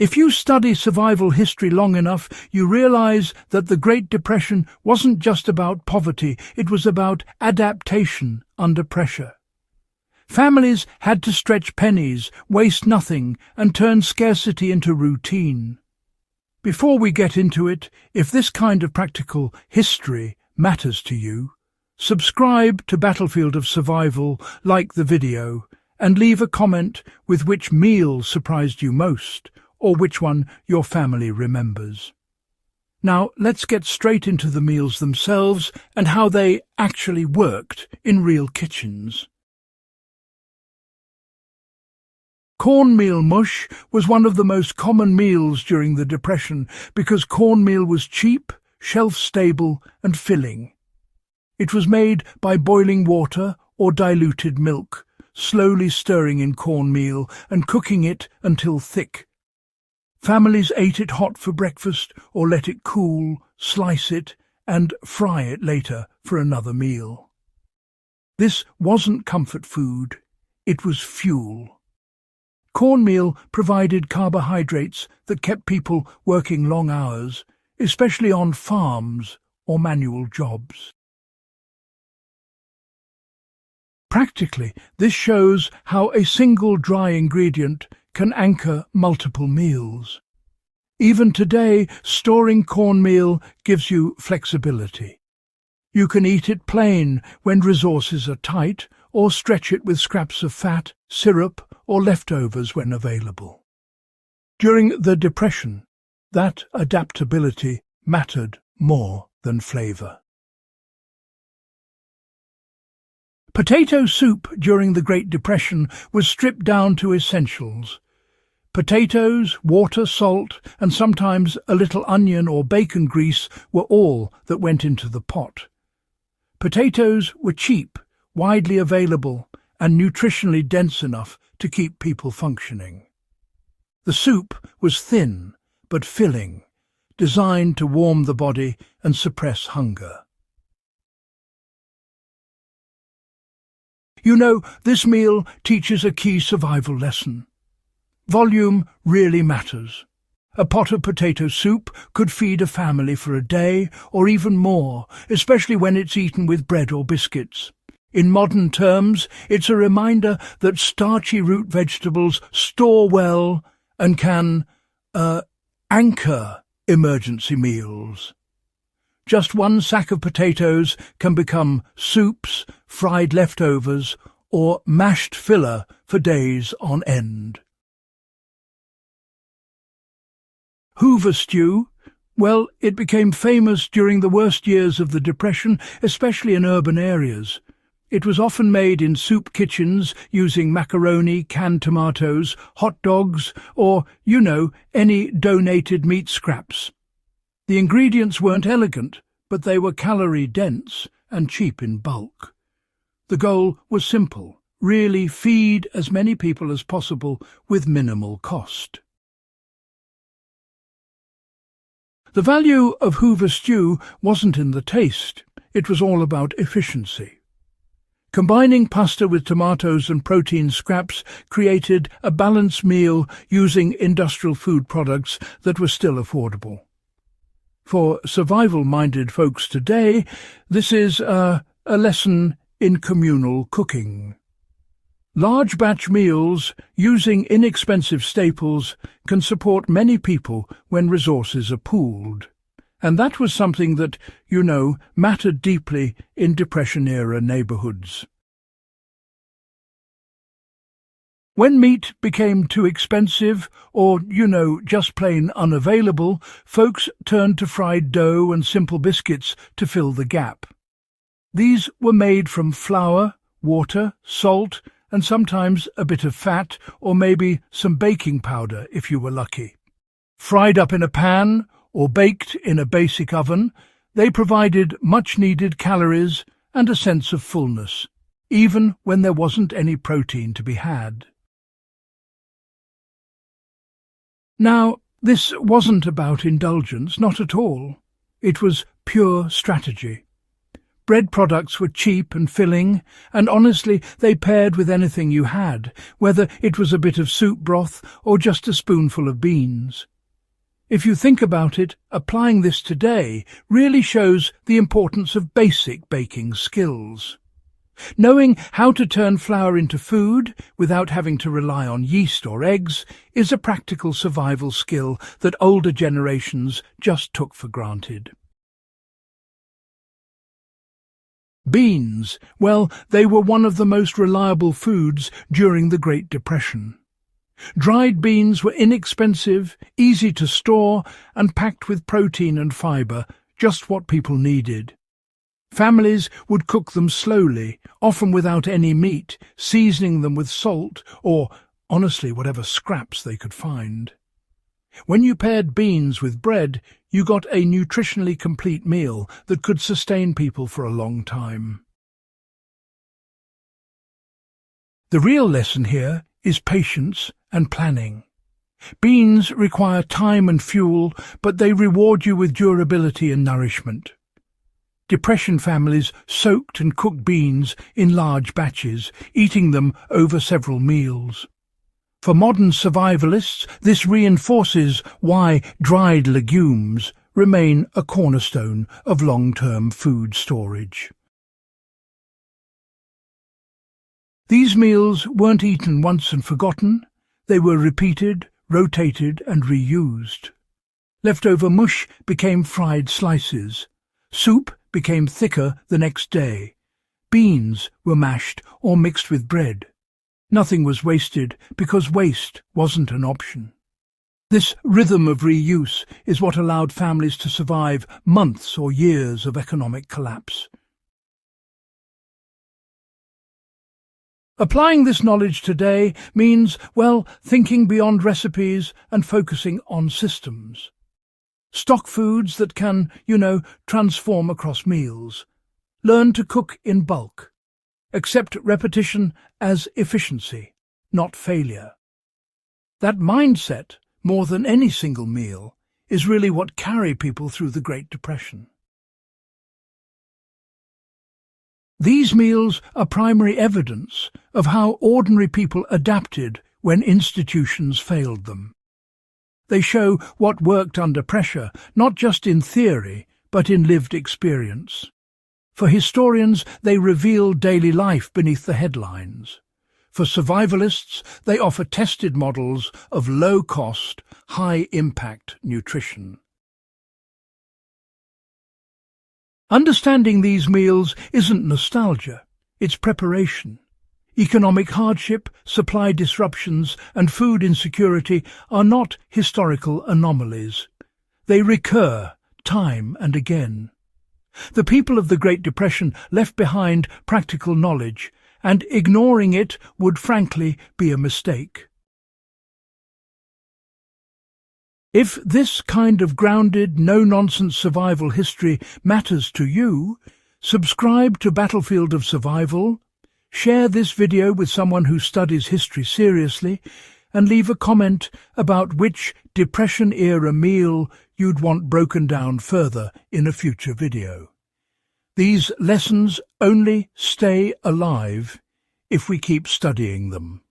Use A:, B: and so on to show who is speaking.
A: If you study survival history long enough, you realize that the Great Depression wasn't just about poverty, it was about adaptation under pressure. Families had to stretch pennies, waste nothing, and turn scarcity into routine. Before we get into it, if this kind of practical history matters to you, subscribe to Battlefield of Survival, like the video, and leave a comment with which meal surprised you most, or which one your family remembers. Now, let's get straight into the meals themselves and how they actually worked in real kitchens. Cornmeal mush was one of the most common meals during the Depression because cornmeal was cheap, shelf-stable and filling. It was made by boiling water or diluted milk, slowly stirring in cornmeal and cooking it until thick. Families ate it hot for breakfast or let it cool, slice it, and fry it later for another meal. This wasn't comfort food, it was fuel. Cornmeal provided carbohydrates that kept people working long hours, especially on farms or manual jobs. Practically, this shows how a single dry ingredient can anchor multiple meals. Even today, storing cornmeal gives you flexibility. You can eat it plain when resources are tight, or stretch it with scraps of fat, syrup, or leftovers when available. During the Depression, that adaptability mattered more than flavor. Potato soup during the Great Depression was stripped down to essentials. Potatoes, water, salt, and sometimes a little onion or bacon grease were all that went into the pot. Potatoes were cheap, widely available, and nutritionally dense enough to keep people functioning. The soup was thin but filling, designed to warm the body and suppress hunger. You know, this meal teaches a key survival lesson. Volume really matters. A pot of potato soup could feed a family for a day or even more, especially when it's eaten with bread or biscuits. In modern terms, it's a reminder that starchy root vegetables store well and can anchor emergency meals. Just one sack of potatoes can become soups, fried leftovers, or mashed filler for days on end. Hoover stew, well, it became famous during the worst years of the Depression, especially in urban areas. It was often made in soup kitchens using macaroni, canned tomatoes, hot dogs, or, any donated meat scraps. The ingredients weren't elegant, but they were calorie-dense and cheap in bulk. The goal was simple, really feed as many people as possible with minimal cost. The value of Hoover stew wasn't in the taste, it was all about efficiency. Combining pasta with tomatoes and protein scraps created a balanced meal using industrial food products that were still affordable. For survival-minded folks today, this is a lesson in communal cooking. Large batch meals using inexpensive staples can support many people when resources are pooled. And that was something that, mattered deeply in Depression-era neighborhoods. When meat became too expensive or, just plain unavailable, folks turned to fried dough and simple biscuits to fill the gap. These were made from flour, water, salt, and sometimes a bit of fat or maybe some baking powder if you were lucky. Fried up in a pan or baked in a basic oven, they provided much-needed calories and a sense of fullness, even when there wasn't any protein to be had. Now, this wasn't about indulgence, not at all. It was pure strategy. Bread products were cheap and filling, and honestly, they paired with anything you had, whether it was a bit of soup broth or just a spoonful of beans. If you think about it, applying this today really shows the importance of basic baking skills. Knowing how to turn flour into food without having to rely on yeast or eggs is a practical survival skill that older generations just took for granted. Beans, well, they were one of the most reliable foods during the Great Depression. Dried beans were inexpensive, easy to store, and packed with protein and fibre, just what people needed. Families would cook them slowly, often without any meat, seasoning them with salt or, honestly, whatever scraps they could find. When you paired beans with bread, you got a nutritionally complete meal that could sustain people for a long time. The real lesson here is patience and planning. Beans require time and fuel, but they reward you with durability and nourishment. Depression families soaked and cooked beans in large batches, eating them over several meals. For modern survivalists, this reinforces why dried legumes remain a cornerstone of long-term food storage. These meals weren't eaten once and forgotten. They were repeated, rotated and reused. Leftover mush became fried slices. Soup became thicker the next day. Beans were mashed or mixed with bread. Nothing was wasted because waste wasn't an option. This rhythm of reuse is what allowed families to survive months or years of economic collapse. Applying this knowledge today means, well, thinking beyond recipes and focusing on systems. Stock foods that can, transform across meals. Learn to cook in bulk. Accept repetition as efficiency, not failure. That mindset, more than any single meal, is really what carried people through the Great Depression. These meals are primary evidence of how ordinary people adapted when institutions failed them. They show what worked under pressure, not just in theory, but in lived experience. For historians, they reveal daily life beneath the headlines. For survivalists, they offer tested models of low-cost, high-impact nutrition. Understanding these meals isn't nostalgia, it's preparation. Economic hardship, supply disruptions, and food insecurity are not historical anomalies. They recur time and again. The people of the Great Depression left behind practical knowledge, and ignoring it would frankly be a mistake. If this kind of grounded, no-nonsense survival history matters to you, subscribe to Battlefield of Survival, share this video with someone who studies history seriously, and leave a comment about which Depression-era meal you'd want broken down further in a future video. These lessons only stay alive if we keep studying them.